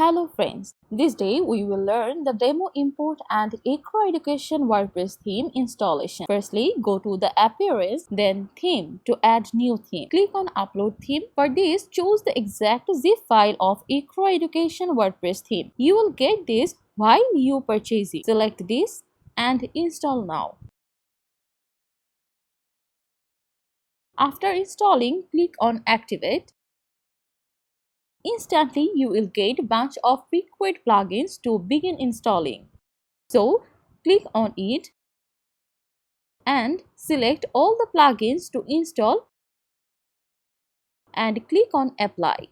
Hello friends, this day we will learn the demo import and Eikra Education WordPress theme installation. Firstly, go to the Appearance, then Theme to add new theme. Click on Upload Theme. For this, choose the exact zip file of Eikra Education WordPress theme. You will get this while you purchase it. Select this and install now. After installing, click on Activate. Instantly, you will get a bunch of prepaid plugins to begin installing. So, click on it and select all the plugins to install and click on Apply.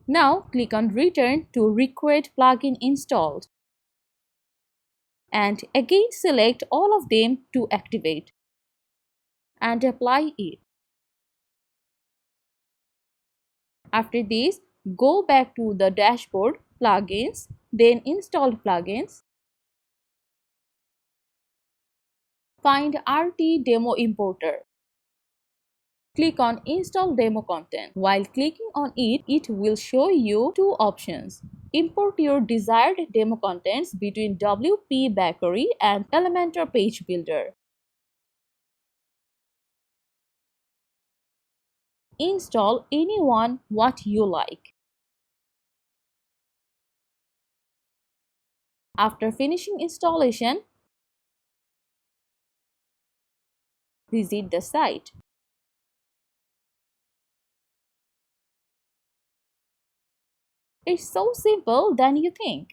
Now, click on Return to required plugin installed and again select all of them to activate and apply it. After this, go back to the dashboard, plugins, then install plugins. Find RT Demo Importer. Click on Install Demo Content. While clicking on it, it will show you two options. Import your desired demo contents between WP Bakery and Elementor Page Builder. Install any one what you like. After finishing installation, visit the site. It's so simple than you think.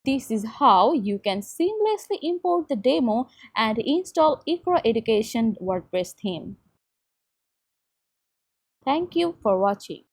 This is how you can seamlessly import the demo and install Eikra Education WordPress theme. Thank you for watching.